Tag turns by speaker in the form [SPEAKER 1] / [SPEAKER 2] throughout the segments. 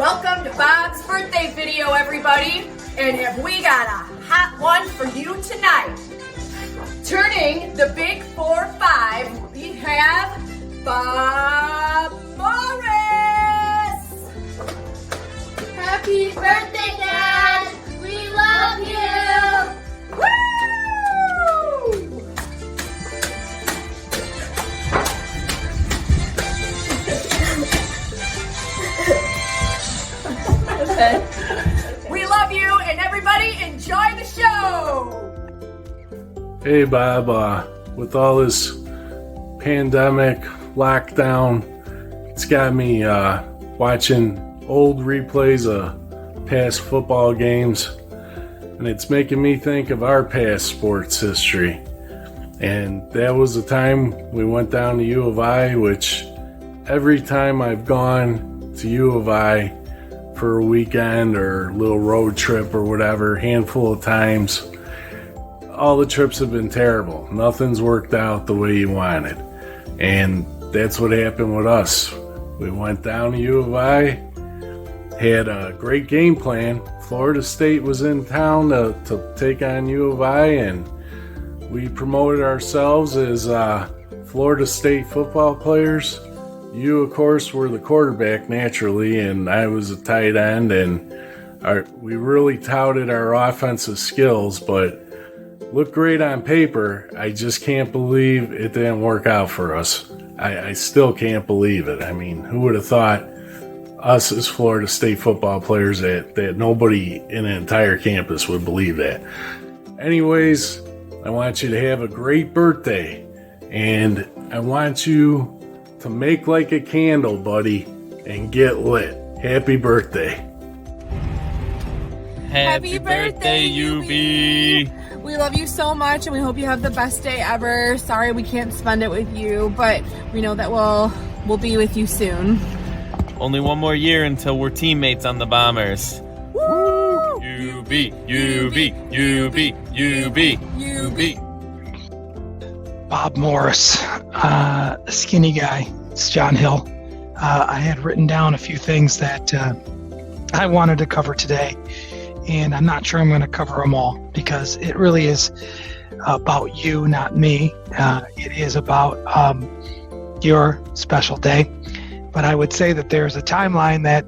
[SPEAKER 1] Welcome to Bob's birthday video, everybody. And have we got a hot one for you tonight? Turning the big 4-5, we have Bob Morris.
[SPEAKER 2] Happy birthday, Dad! We love you!
[SPEAKER 1] Woo! We love you, and everybody enjoy the show!
[SPEAKER 3] Hey Bob, with all this pandemic lockdown, it's got me watching old replays of past football games, and it's making me think of our past sports history. And that was the time we went down to U of I, which every time I've gone to U of I for a weekend or a little road trip or whatever, handful of times, all the trips have been terrible. Nothing's worked out the way you wanted. And that's what happened with us. We went down to U of I, had a great game plan. Florida State was in town to take on U of I, and we promoted ourselves as Florida State football players. You, of course, were the quarterback naturally, and I was a tight end, and we really touted our offensive skills, but looked great on paper. I just can't believe it didn't work out for us. I still can't believe it. I mean, who would have thought us as Florida State football players that nobody in the entire campus would believe that. Anyways, I want you to have a great birthday, and I want you to make like a candle, buddy, and get lit. Happy birthday.
[SPEAKER 4] Happy birthday, UB.
[SPEAKER 5] We love you so much, and we hope you have the best day ever. Sorry we can't spend it with you, but we know that we'll be with you soon.
[SPEAKER 4] Only one more year until we're teammates on the Bombers.
[SPEAKER 5] Woo!
[SPEAKER 4] UB, UB, UB, UB, UB.
[SPEAKER 6] Bob Morris, skinny guy. It's John Hill. I had written down a few things that I wanted to cover today, and I'm not sure I'm going to cover them all because it really is about you, not me. It is about your special day. But I would say that there's a timeline that,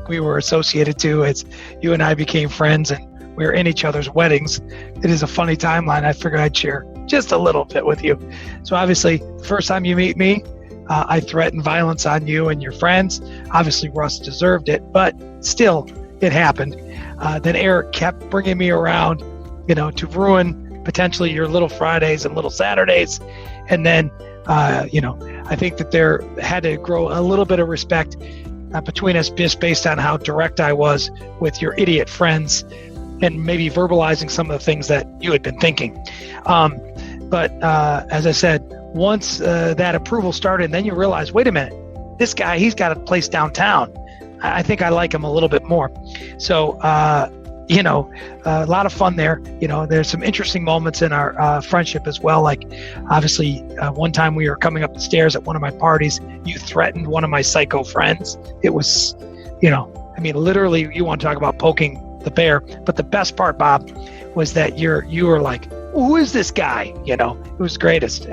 [SPEAKER 6] we were associated to as you and I became friends and we were in each other's weddings. It is a funny timeline. I figured I'd share just a little bit with you. So obviously, the first time you meet me, I threatened violence on you and your friends. Obviously, Russ deserved it, but still, it happened. Then Eric kept bringing me around, to ruin potentially your little Fridays and little Saturdays. And then, I think that there had to grow a little bit of respect between us just based on how direct I was with your idiot friends and maybe verbalizing some of the things that you had been thinking. But as I said, once that approval started, then you realize, wait a minute, this guy, he's got a place downtown. I think I like him a little bit more. So, a lot of fun there. There's some interesting moments in our friendship as well. Like, obviously, one time we were coming up the stairs at one of my parties, you threatened one of my psycho friends. It was, literally, you want to talk about poking the bear. But the best part, Bob, was that you were like, who is this guy? It was greatest.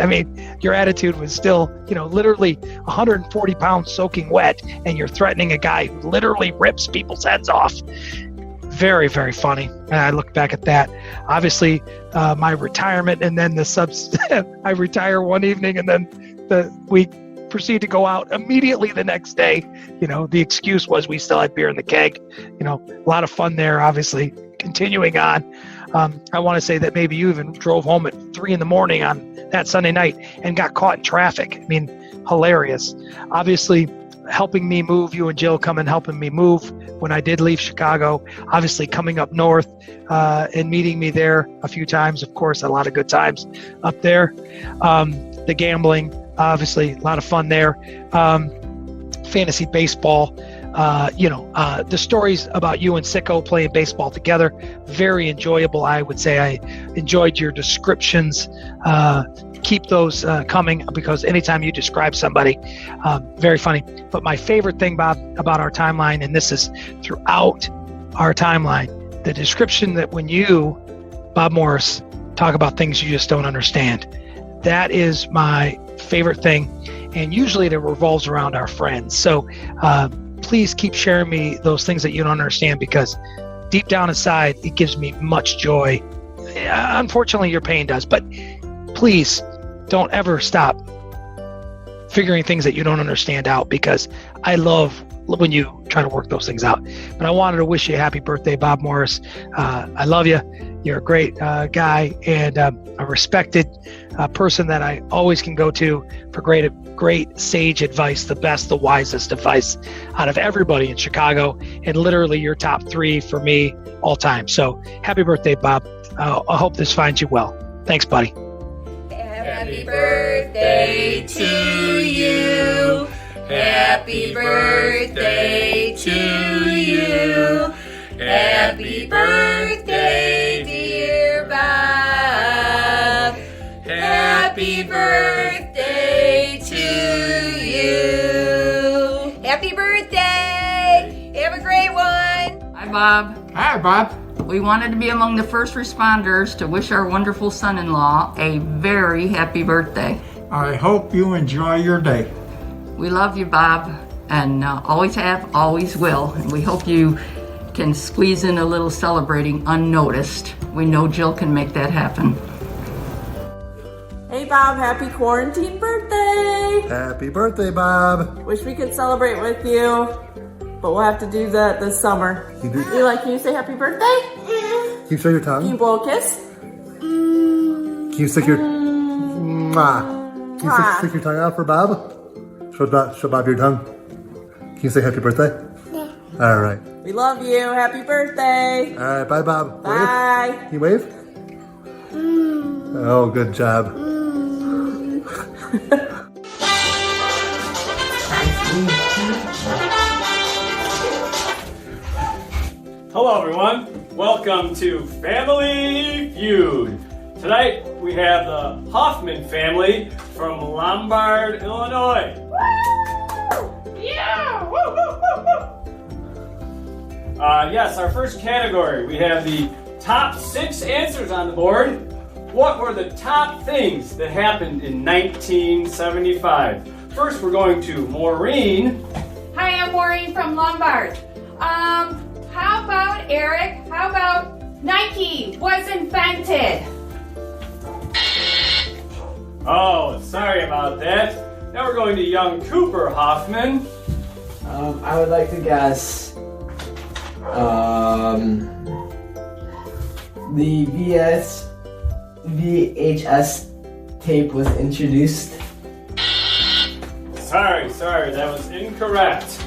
[SPEAKER 6] Your attitude was still, literally 140 pounds soaking wet, and you're threatening a guy who literally rips people's heads off. Very, very funny. And I look back at that. Obviously, my retirement, and then I retire one evening, and then we proceed to go out immediately the next day. The excuse was we still had beer in the keg. A lot of fun there, obviously. Continuing on, I want to say that maybe you even drove home at 3 a.m. on that Sunday night and got caught in traffic. Hilarious. Obviously, helping me move, you and Jill come and helping me move when I did leave Chicago, obviously coming up north and meeting me there a few times. Of course, a lot of good times up there. The gambling, obviously, a lot of fun there. Fantasy baseball, The stories about you and Sicko playing baseball together, very enjoyable. I would say I enjoyed your descriptions. Keep those coming, because anytime you describe somebody, very funny. But my favorite thing, Bob, about our timeline, and this is throughout our timeline, the description that when you, Bob Morris, talk about things you just don't understand. That is my favorite thing, and usually it revolves around our friends. So please keep sharing me those things that you don't understand, because deep down inside, it gives me much joy. Unfortunately, your pain does, but please don't ever stop figuring things that you don't understand out, because I love when you try to work those things out. But I wanted to wish you a happy birthday, Bob Morris. I love you. You're a great guy, and a respected person that I always can go to for great sage advice, the best, the wisest advice out of everybody in Chicago, and literally your top 3 for me all time. So happy birthday, Bob. I hope this finds you well. Thanks, buddy.
[SPEAKER 1] Happy birthday to you. Happy birthday to you. Happy birthday, dear Bob. Happy birthday to you. Happy birthday. Have a great one.
[SPEAKER 7] Hi, Bob.
[SPEAKER 8] Hi, Bob.
[SPEAKER 7] We wanted to be among the first responders to wish our wonderful son-in-law a very happy birthday.
[SPEAKER 8] I hope you enjoy your day.
[SPEAKER 7] We love you, Bob, and always have, always will. And we hope you can squeeze in a little celebrating unnoticed. We know Jill can make that happen.
[SPEAKER 5] Hey Bob, happy quarantine birthday!
[SPEAKER 9] Happy birthday, Bob.
[SPEAKER 5] Wish we could celebrate with you, but we'll have to do that this summer.
[SPEAKER 9] Can
[SPEAKER 5] Can you say happy birthday?
[SPEAKER 9] you show your tongue?
[SPEAKER 5] Can you blow a kiss?
[SPEAKER 9] Can you stick your Can you stick your tongue out for Bob? Show Bob your tongue. Can you say happy birthday? Yeah. All right.
[SPEAKER 5] We love you. Happy birthday.
[SPEAKER 9] All right. Bye, Bob.
[SPEAKER 5] Bye.
[SPEAKER 9] Wave. Can you wave? Oh, good job.
[SPEAKER 10] Hello everyone, welcome to Family Feud. Tonight we have the Hoffman family from Lombard, Illinois. Woo! Yeah! Woo, woo, woo, woo. Yes, our first category, we have the top 6 answers on the board. What were the top things that happened in 1975? First we're going to Maureen.
[SPEAKER 1] Hi, I'm Maureen from Lombard. How about, Eric, how about Nike was invented?
[SPEAKER 10] Oh, sorry about that. Now we're going to young Cooper Hoffman.
[SPEAKER 11] I would like to guess the VHS tape was introduced.
[SPEAKER 10] Sorry, that was incorrect.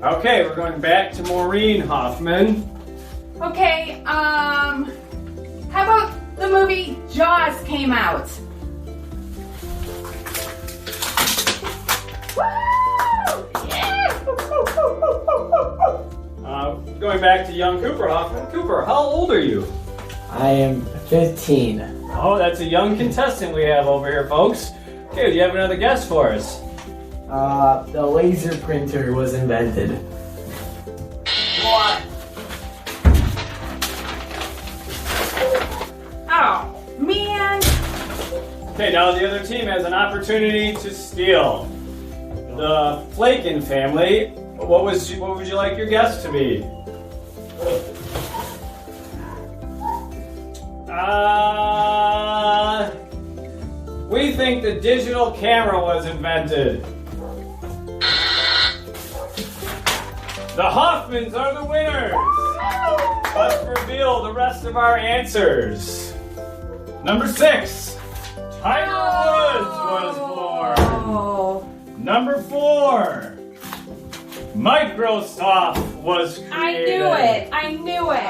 [SPEAKER 10] Okay, we're going back to Maureen Hoffman.
[SPEAKER 1] Okay, how about the movie Jaws came out? Woo! Yeah!
[SPEAKER 10] Going back to young Cooper Hoffman. Cooper, how old are you?
[SPEAKER 11] I am 15.
[SPEAKER 10] Oh, that's a young contestant we have over here, folks. Okay, do you have another guess for us?
[SPEAKER 11] The laser printer was invented.
[SPEAKER 1] What? Oh, man.
[SPEAKER 10] Okay, now the other team has an opportunity to steal. The Flakin family, what would you like your guess to be? We think the digital camera was invented. The Hoffmans are the winners. Let's reveal the rest of our answers. Number 6, Tiger Woods was born. Number 4, Microsoft was created.
[SPEAKER 1] I knew it.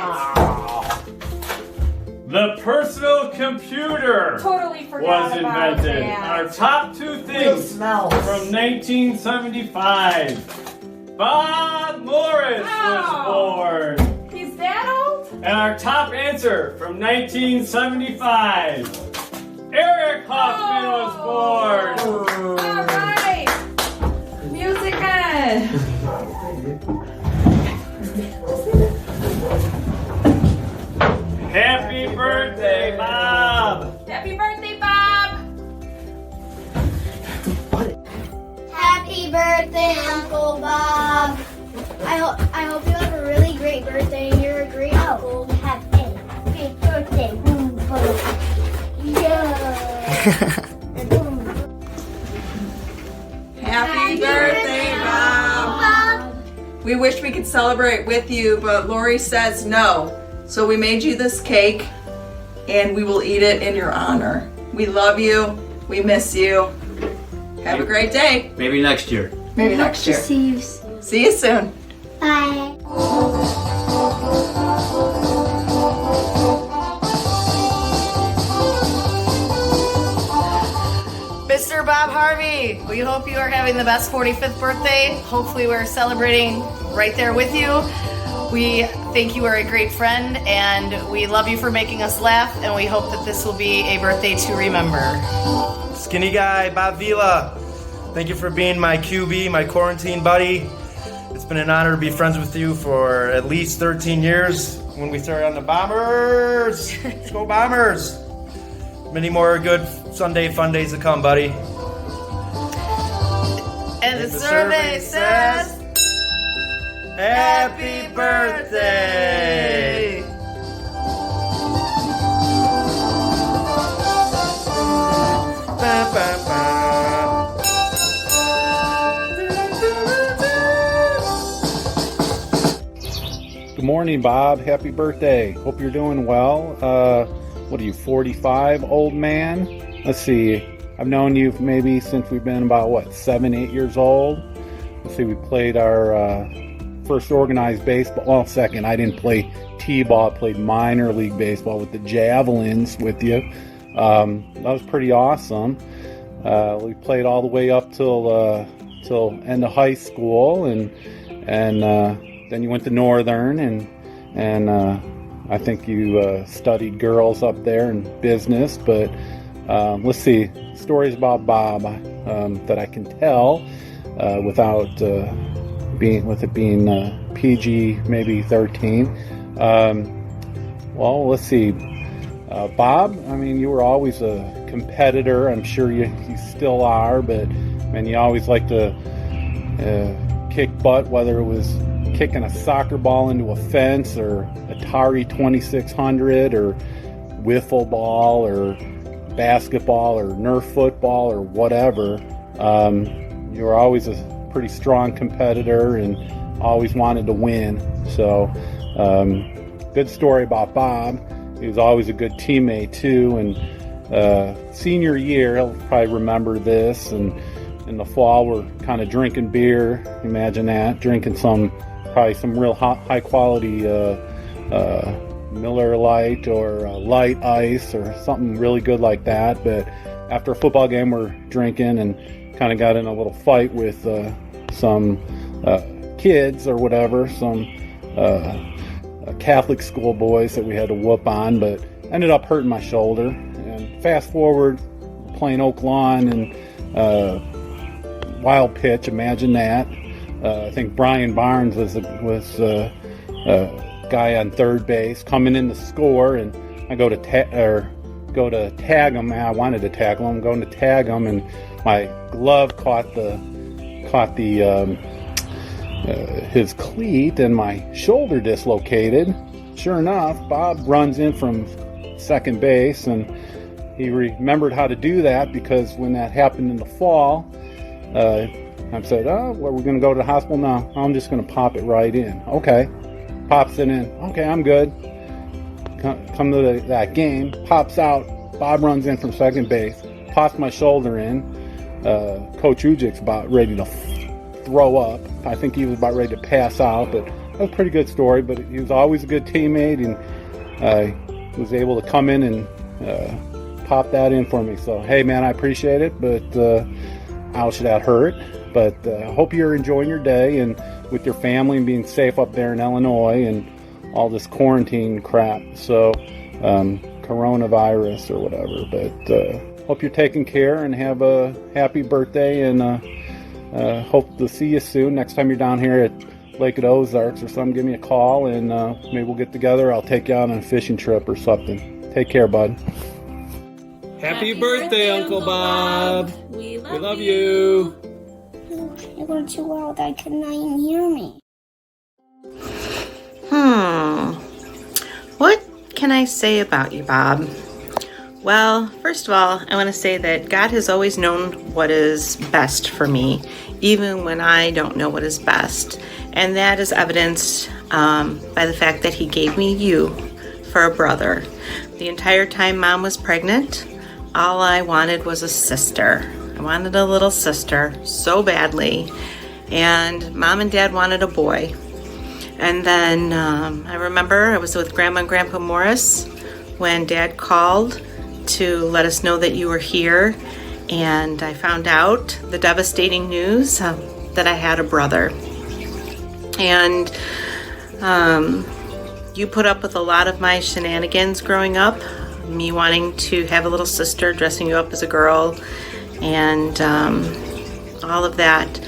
[SPEAKER 10] The personal computer
[SPEAKER 1] Totally forgot
[SPEAKER 10] was
[SPEAKER 1] about
[SPEAKER 10] invented.
[SPEAKER 1] that.
[SPEAKER 10] Our top two things from 1975. Bob Morris was born.
[SPEAKER 1] He's that old?
[SPEAKER 10] And our top answer from 1975. Eric Hoffman was born.
[SPEAKER 1] All right. Music man.
[SPEAKER 10] Happy birthday, Bob.
[SPEAKER 1] Happy birthday, Bob.
[SPEAKER 2] Happy birthday, Uncle Bob. I hope you have a really great birthday and you're a great uncle. Have a great birthday. Yeah.
[SPEAKER 5] Happy birthday, Bob. We wish we could celebrate with you, but Lori says no. So we made you this cake and we will eat it in your honor. We love you. We miss you. Have a great day.
[SPEAKER 11] Maybe next year.
[SPEAKER 5] Maybe next year.
[SPEAKER 2] See you soon.
[SPEAKER 5] See you soon.
[SPEAKER 2] Bye.
[SPEAKER 12] Mr. Bob Harvey, we hope you are having the best 45th birthday. Hopefully we're celebrating right there with you. We think you are a great friend and we love you for making us laugh, and we hope that this will be a birthday to remember.
[SPEAKER 11] Skinny guy, Bob Vila. Thank you for being my QB, my quarantine buddy. It's been an honor to be friends with you for at least 13 years when we started on the Bombers. Let's go Bombers. Many more good Sunday fun days to come, buddy.
[SPEAKER 12] And the survey says,
[SPEAKER 11] Happy birthday! Ba, ba, ba.
[SPEAKER 3] Good morning, Bob. Happy birthday. Hope you're doing well. What are you, 45, old man? Let's see. I've known you maybe since we've been about, 7, 8 years old? Let's see, we played our first organized baseball. Well, second, I didn't play T-ball. I played minor league baseball with the Javelins with you. That was pretty awesome. We played all the way up till end of high school, and then you went to Northern, and I think you studied girls up there in business. But let's see, stories about Bob that I can tell without it being PG, maybe 13. Well, let's see. Bob, I mean, you were always a competitor. I'm sure you still are, but man, you always like to kick butt, whether it was kicking a soccer ball into a fence or Atari 2600 or wiffle ball or basketball or Nerf football or whatever. You were always a pretty strong competitor and always wanted to win. So good story about Bob. He was always a good teammate too. And senior year, he'll probably remember this, and in the fall we're kind of drinking beer. Imagine that, drinking probably some real high quality Miller Lite or Light Ice or something really good like that. But after a football game, we're drinking and kind of got in a little fight with some kids or whatever, some Catholic school boys that we had to whoop on, but ended up hurting my shoulder. And fast forward, playing Oak Lawn and wild pitch, imagine that. I think Brian Barnes was a guy on third base coming in to score, and I go to tag him. I wanted to tackle him, going to tag him, and my glove caught his cleat, and my shoulder dislocated. Sure enough, Bob runs in from second base, and he remembered how to do that because when that happened in the fall, I said, well, we're going to go to the hospital? No, I'm just going to pop it right in. Okay. Pops it in. Okay, I'm good. Come to that game. Pops out. Bob runs in from second base. Pops my shoulder in. Coach Ujic's about ready to throw up. I think he was about ready to pass out, but that was a pretty good story. But he was always a good teammate, and
[SPEAKER 13] was able to come in and pop that in for me. So hey man, I appreciate it, but ouch, that hurt. But hope you're enjoying your day and with your family and being safe up there in Illinois and all this quarantine crap. So coronavirus or whatever. But hope you're taking care and have a happy birthday, and hope to see you soon. Next time you're down here at Lake of the Ozarks or something, give me a call and maybe we'll get together. I'll take you out on a fishing trip or something. Take care, bud.
[SPEAKER 4] Happy birthday, Uncle Bob.
[SPEAKER 2] We
[SPEAKER 4] love you.
[SPEAKER 2] It went too loud. I could not even hear me.
[SPEAKER 14] What can I say about you, Bob? Well, first of all, I want to say that God has always known what is best for me, even when I don't know what is best. And that is evidenced by the fact that He gave me you for a brother. The entire time Mom was pregnant, all I wanted was a sister. I wanted a little sister so badly. And Mom and Dad wanted a boy. And then I remember I was with Grandma and Grandpa Morris when Dad called to let us know that you were here. And I found out the devastating news that I had a brother. And you put up with a lot of my shenanigans growing up, me wanting to have a little sister, dressing you up as a girl, and all of that.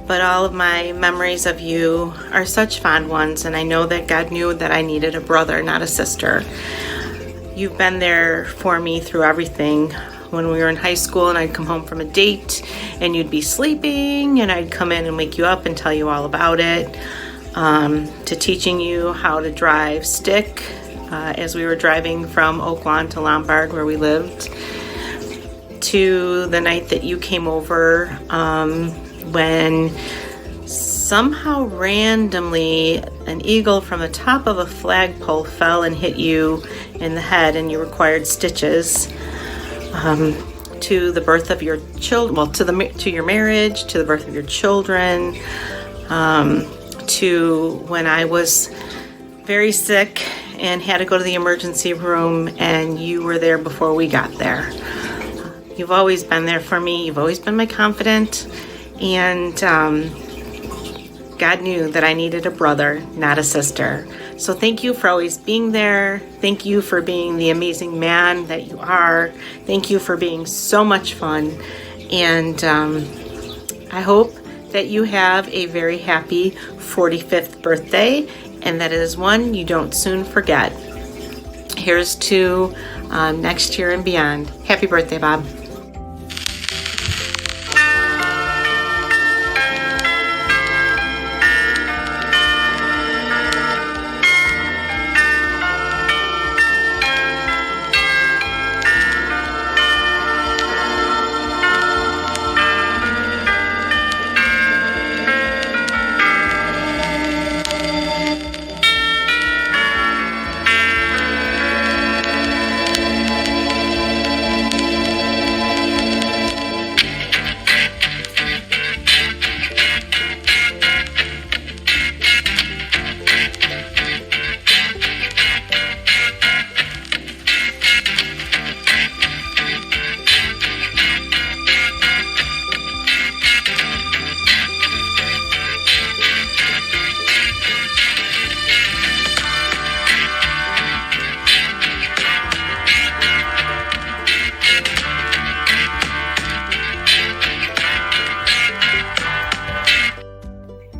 [SPEAKER 14] But all of my memories of you are such fond ones, and I know that God knew that I needed a brother, not a sister. You've been there for me through everything. When we were in high school and I'd come home from a date and you'd be sleeping and I'd come in and wake you up and tell you all about it, to teaching you how to drive stick as we were driving from Oak Lawn to Lombard where we lived, to the night that you came over when somehow randomly an eagle from the top of a flagpole fell and hit you in the head and you required stitches, to the birth of your children, well, to your marriage, to the birth of your children, to when I was very sick and had to go to the emergency room and you were there before we got there. You've always been there for me. You've always been my confidant. And God knew that I needed a brother, not a sister. So thank you for always being there. Thank you for being the amazing man that you are. Thank you for being so much fun. And I hope that you have a very happy 45th birthday and that it is one you don't soon forget. Here's to next year and beyond. Happy birthday, Bob.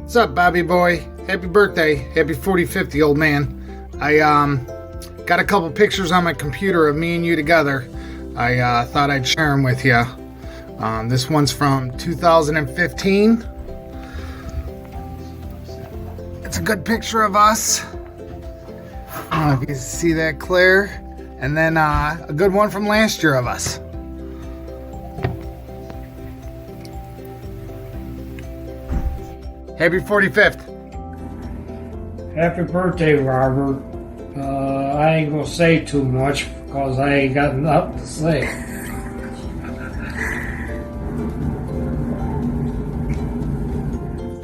[SPEAKER 15] What's up, Bobby boy? Happy birthday. Happy 45th, old man. I got a couple pictures on my computer of me and you together. I thought I'd share them with you. This one's from 2015. It's a good picture of us. I don't know if you can see that clear. And then a good one from last year of us. Happy 45th.
[SPEAKER 8] Happy birthday, Robert. I ain't gonna say too much because I ain't got nothing to say.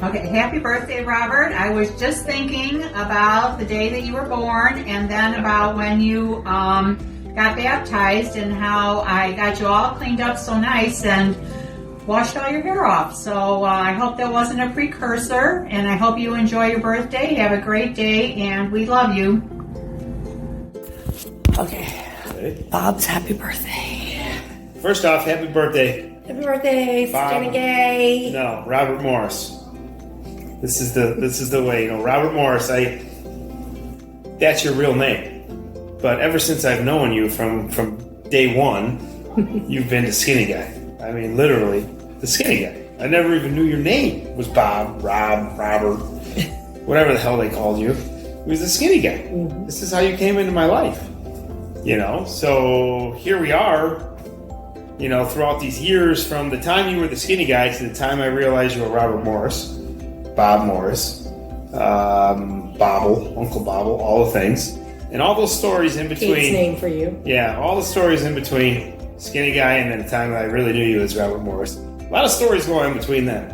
[SPEAKER 16] Okay, happy birthday, Robert. I was just thinking about the day that you were born and then about when you got baptized and how I got you all cleaned up so nice and washed all your hair off. So I hope that wasn't a precursor, and I hope you enjoy your birthday. Have a great day, and we love you.
[SPEAKER 17] Okay, Bob's happy birthday.
[SPEAKER 11] First off, happy birthday.
[SPEAKER 17] Happy birthday,
[SPEAKER 11] Bob.
[SPEAKER 17] Skinny Gay.
[SPEAKER 11] No, Robert Morris. This is the way, Robert Morris, that's your real name. But ever since I've known you from day one, you've been the Skinny Guy. I mean, literally, the Skinny Guy. I never even knew your name was Bob, Rob, Robert, whatever the hell they called you. It was the Skinny Guy. This is how you came into my life. So here we are, throughout these years, from the time you were the Skinny Guy to the time I realized you were Robert Morris, Bob Morris, Bobble, Uncle Bobble, all the things. And all those stories in between.
[SPEAKER 17] Kate's name for you.
[SPEAKER 11] Yeah, all the stories in between Skinny Guy and then the time that I really knew you as Robert Morris. A lot of stories going in between them.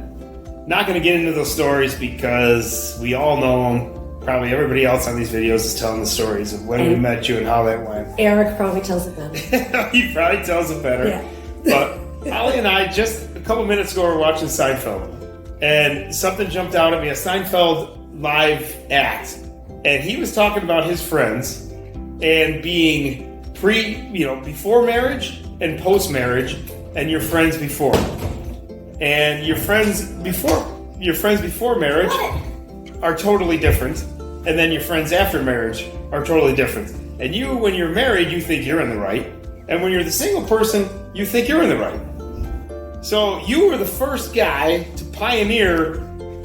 [SPEAKER 11] Not going to get into those stories because we all know them. Probably everybody else on these videos is telling the stories of when we met you and how that went.
[SPEAKER 17] Eric probably tells it better.
[SPEAKER 11] He probably tells it better.
[SPEAKER 17] Yeah.
[SPEAKER 11] But Holly and I, just a couple minutes ago, were watching Seinfeld. And something jumped out at me, a Seinfeld live act. And he was talking about his friends and being before marriage and post marriage, and your friends before. And your friends before marriage are totally different, and then your friends after marriage are totally different. And you, when you're married, you think you're in the right, and when you're the single person, you think you're in the right. So you were the first guy to pioneer,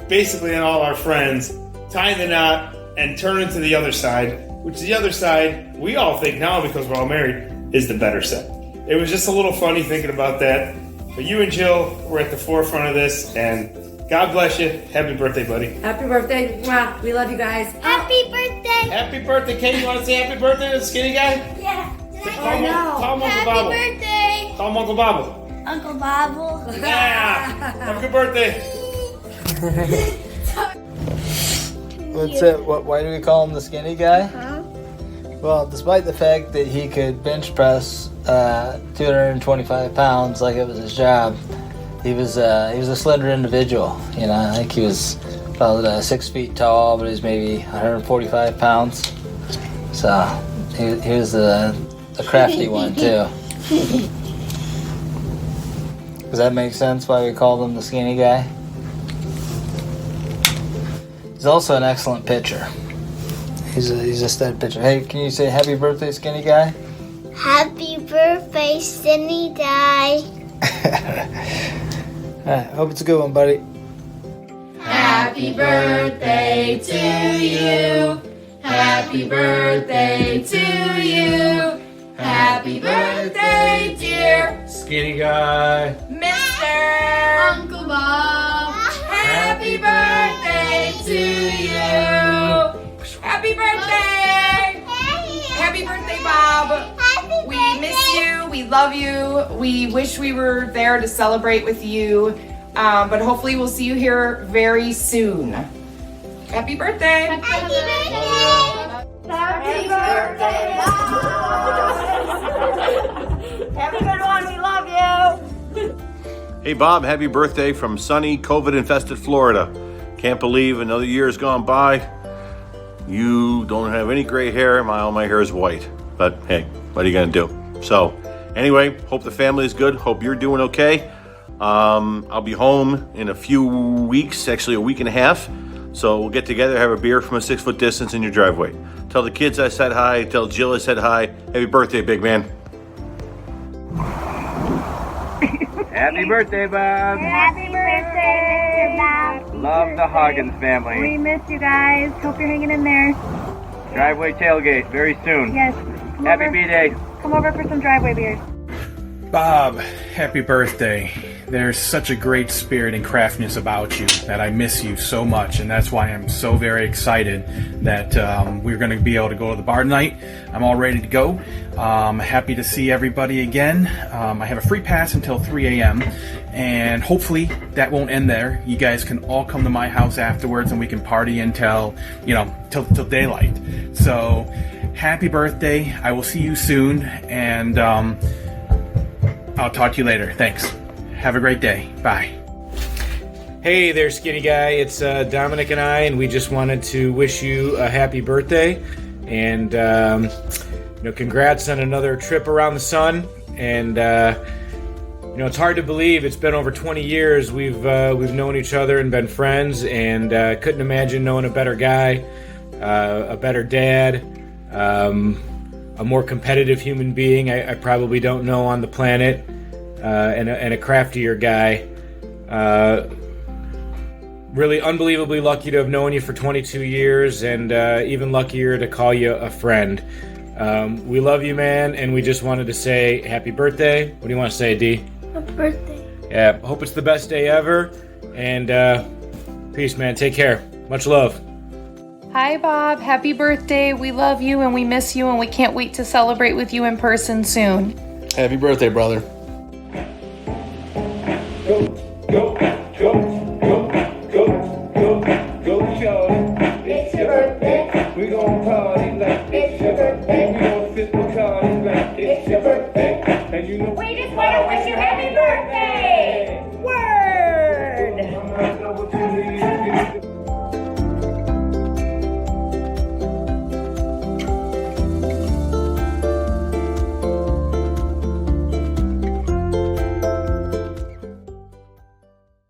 [SPEAKER 11] basically, on all our friends, tying the knot and turning to the other side, which the other side, we all think now, because we're all married, is the better side. It was just a little funny thinking about that. But you and Jill were at the forefront of this, and God bless you. Happy birthday, buddy.
[SPEAKER 17] Happy birthday. Mwah. We love you guys.
[SPEAKER 2] Happy birthday.
[SPEAKER 11] Happy birthday, Kate. You want to say happy birthday to the Skinny Guy?
[SPEAKER 2] Yeah.
[SPEAKER 11] Call him Uncle
[SPEAKER 2] Happy
[SPEAKER 11] Bobble.
[SPEAKER 2] birthday.
[SPEAKER 11] Call him Uncle Bobble.
[SPEAKER 2] Uncle Bobble.
[SPEAKER 11] Yeah. Have a good birthday.
[SPEAKER 18] What's it? Why do we call him the Skinny Guy? Well, despite the fact that he could bench press 225 pounds like it was his job, he was a slender individual. I think he was about 6 feet tall, but he was maybe 145 pounds. So he was a crafty one too. Does that make sense? Why we called him the Skinny Guy? He's also an excellent pitcher. He's a stud pitcher. Hey, can you say happy birthday, Skinny Guy?
[SPEAKER 2] Happy birthday, Skinny Guy.
[SPEAKER 18] Alright, hope it's a good one, buddy.
[SPEAKER 1] Happy birthday to you. Happy birthday to you. Happy birthday, dear
[SPEAKER 3] Skinny Guy.
[SPEAKER 1] Mr. Uncle Bob. Happy birthday to you. Happy birthday. Happy birthday, Bob. We miss you. We love you. We wish we were there to celebrate with you. But hopefully we'll see you here very soon. Happy birthday.
[SPEAKER 2] Happy birthday. Happy birthday.
[SPEAKER 1] Have a good one. We love you.
[SPEAKER 19] Hey Bob, happy birthday from sunny, COVID-infested Florida. Can't believe another year has gone by. You don't have any gray hair, all my hair is white. But hey, what are you gonna do? So, anyway, hope the family is good. Hope you're doing okay. I'll be home in a few weeks, actually a week and a half. So we'll get together, have a beer from a 6-foot distance in your driveway. Tell the kids I said hi, tell Jill I said hi. Happy birthday, big man.
[SPEAKER 20] Happy birthday, Bob.
[SPEAKER 2] Happy birthday, Bob.
[SPEAKER 20] Love the Hoggins family.
[SPEAKER 21] We miss you guys. Hope you're hanging in there.
[SPEAKER 20] Driveway tailgate very soon.
[SPEAKER 21] Yes.
[SPEAKER 20] Happy B-Day.
[SPEAKER 21] Come over for some driveway beers.
[SPEAKER 22] Bob, happy birthday.
[SPEAKER 6] there's such a great spirit and craftiness about you that I miss you so much, and that's why I'm so very excited that we're going to be able to go to the bar tonight. I'm all ready to go. Happy to see everybody again. I have a free pass until 3 a.m. and hopefully that won't end there. You guys can all come to my house afterwards and we can party until, till daylight. So happy birthday. I will see you soon, and I'll talk to you later. Thanks. Have a great day. Bye.
[SPEAKER 11] Hey there, Skinny Guy. It's Dominic and I, and we just wanted to wish you a happy birthday. And, congrats on another trip around the sun. And, it's hard to believe it's been over 20 years we've known each other and been friends, and couldn't imagine knowing a better guy, a better dad, a more competitive human being I probably don't know on the planet, and a craftier guy. Really unbelievably lucky to have known you for 22 years, and even luckier to call you a friend. We love you, man, and we just wanted to say happy birthday. What do you want to say, Dee?
[SPEAKER 2] Happy birthday.
[SPEAKER 11] Yeah, hope it's the best day ever, and peace, man. Take care. Much love.
[SPEAKER 22] Hi, Bob. Happy birthday. We love you and we miss you, and we can't wait to celebrate with you in person soon.
[SPEAKER 23] Happy birthday, brother.
[SPEAKER 24] It's your birthday. We're gonna party like it's your birthday.